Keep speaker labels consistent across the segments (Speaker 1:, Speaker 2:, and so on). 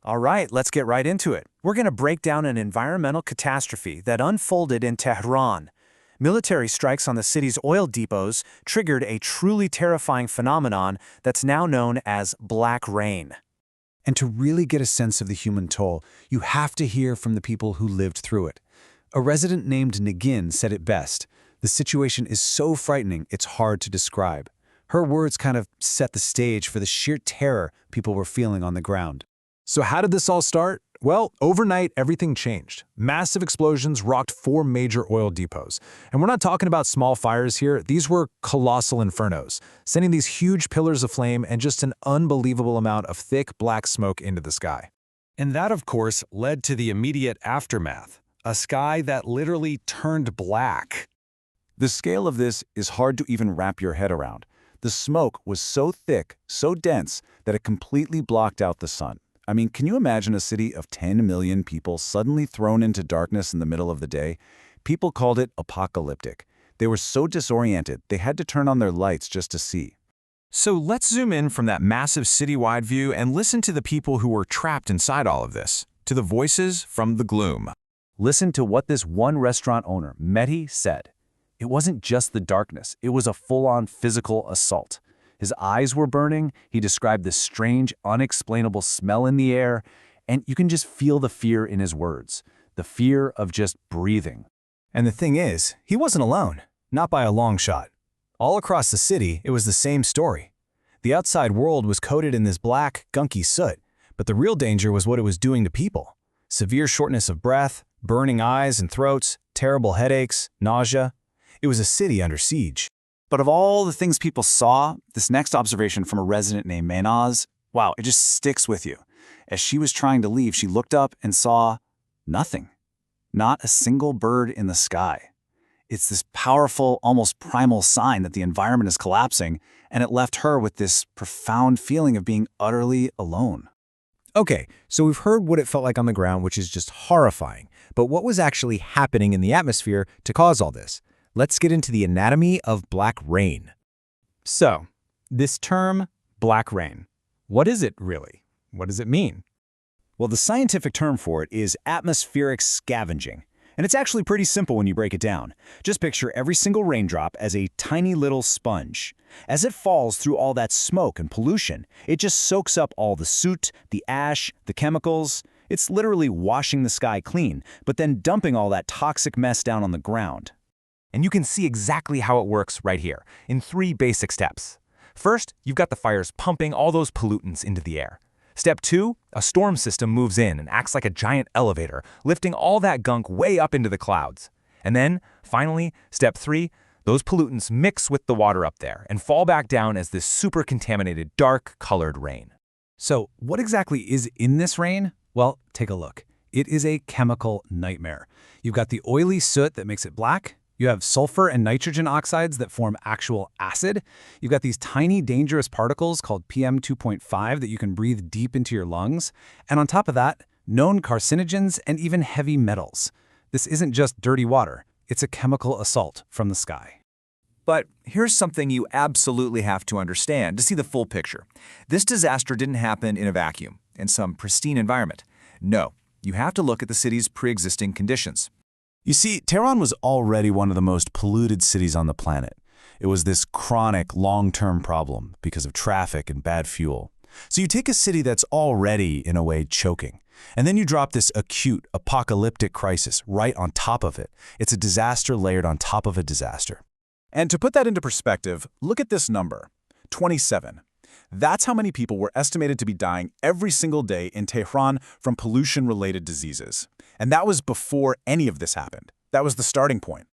Speaker 1: All right, let's get right into it. We're going to break down an environmental catastrophe that unfolded in Tehran. Military strikes on the city's oil depots triggered a truly terrifying phenomenon that's now known as black rain.
Speaker 2: And to really get a sense of the human toll, you have to hear from the people who lived through it. A resident named Nagin said it best. The situation is so frightening, it's hard to describe. Her words kind of set the stage for the sheer terror people were feeling on the ground.
Speaker 3: So how did this all start? Well, overnight, everything changed. Massive explosions rocked 4 major oil depots. And we're not talking about small fires here. These were colossal infernos, sending these huge pillars of flame and just an unbelievable amount of thick black smoke into the sky. And that, of course, led to the immediate aftermath, a sky that literally turned black.
Speaker 4: The scale of this is hard to even wrap your head around. The smoke was so thick, so dense, that it completely blocked out the sun. I mean, can you imagine a city of 10 million people suddenly thrown into darkness in the middle of the day? People called it apocalyptic. They were so disoriented, they had to turn on their lights just to see.
Speaker 1: So let's zoom in from that massive citywide view and listen to the people who were trapped inside all of this, to the voices from the gloom.
Speaker 4: Listen to what this one restaurant owner, Mehdi, said. It wasn't just the darkness, it was a full-on physical assault. His eyes were burning, he described this strange, unexplainable smell in the air, and you can just feel the fear in his words, the fear of just breathing.
Speaker 2: And the thing is, he wasn't alone, not by a long shot. All across the city, it was the same story. The outside world was coated in this black, gunky soot, but the real danger was what it was doing to people. Severe shortness of breath, burning eyes and throats, terrible headaches, nausea. It was a city under siege.
Speaker 4: But of all the things people saw, this next observation from a resident named Maynaz, wow, it just sticks with you. As she was trying to leave, she looked up and saw nothing. Not a single bird in the sky. It's this powerful, almost primal sign that the environment is collapsing, and it left her with this profound feeling of being utterly alone.
Speaker 2: Okay, so we've heard what it felt like on the ground, which is just horrifying. But what was actually happening in the atmosphere to cause all this? Let's get into the anatomy of black rain. So, this term, black rain, what is it really? What does it mean?
Speaker 5: Well, the scientific term for it is atmospheric scavenging. And it's actually pretty simple when you break it down. Just picture every single raindrop as a tiny little sponge. As it falls through all that smoke and pollution, it just soaks up all the soot, the ash, the chemicals. It's literally washing the sky clean, but then dumping all that toxic mess down on the ground.
Speaker 1: And you can see exactly how it works right here, in 3 basic steps. First, you've got the fires pumping all those pollutants into the air. Step 2, a storm system moves in and acts like a giant elevator, lifting all that gunk way up into the clouds. And then, finally, step 3, those pollutants mix with the water up there and fall back down as this super contaminated, dark-colored rain.
Speaker 2: So, what exactly is in this rain? Well, take a look. It is a chemical nightmare. You've got the oily soot that makes it black. You have sulfur and nitrogen oxides that form actual acid. You've got these tiny dangerous particles called PM 2.5 that you can breathe deep into your lungs. And on top of that, known carcinogens and even heavy metals. This isn't just dirty water. It's a chemical assault from the sky.
Speaker 6: But here's something you absolutely have to understand to see the full picture. This disaster didn't happen in a vacuum, in some pristine environment. No, you have to look at the city's pre-existing conditions.
Speaker 4: You see, Tehran was already one of the most polluted cities on the planet. It was this chronic, long-term problem because of traffic and bad fuel. So you take a city that's already, in a way, choking, and then you drop this acute, apocalyptic crisis right on top of it. It's a disaster layered on top of a disaster.
Speaker 3: And to put that into perspective, look at this number, 27. That's how many people were estimated to be dying every single day in Tehran from pollution-related diseases. And that was before any of this happened. That was the starting point.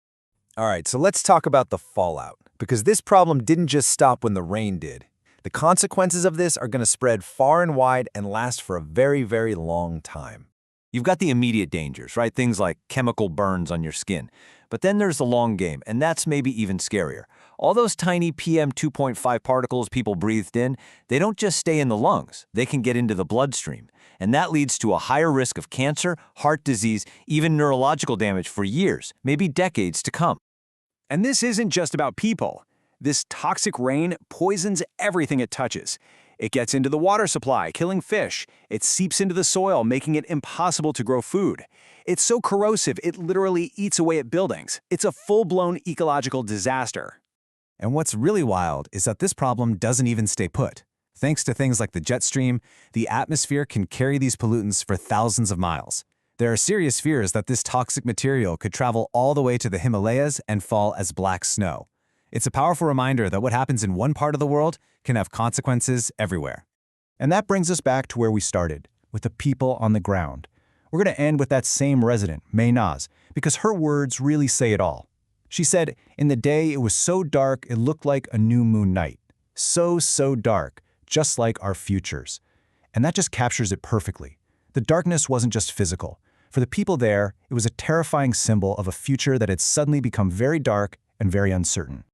Speaker 7: All right, so let's talk about the fallout, because this problem didn't just stop when the rain did. The consequences of this are going to spread far and wide and last for a very, very long time.
Speaker 6: You've got the immediate dangers, right? Things like chemical burns on your skin. But then there's the long game, and that's maybe even scarier. All those tiny PM 2.5 particles people breathed in, they don't just stay in the lungs. They can get into the bloodstream. And that leads to a higher risk of cancer, heart disease, even neurological damage for years, maybe decades to come.
Speaker 5: And this isn't just about people. This toxic rain poisons everything it touches. It gets into the water supply, killing fish. It seeps into the soil, making it impossible to grow food. It's so corrosive, it literally eats away at buildings. It's a full-blown ecological disaster.
Speaker 2: And what's really wild is that this problem doesn't even stay put. Thanks to things like the jet stream, the atmosphere can carry these pollutants for thousands of miles. There are serious fears that this toxic material could travel all the way to the Himalayas and fall as black snow. It's a powerful reminder that what happens in one part of the world can have consequences everywhere. And that brings us back to where we started, with the people on the ground. We're going to end with that same resident, Maynaz, because her words really say it all. She said, "In the day it was so dark it looked like a new moon night. So dark, just like our futures." And that just captures it perfectly. The darkness wasn't just physical. For the people there, it was a terrifying symbol of a future that had suddenly become very dark and very uncertain.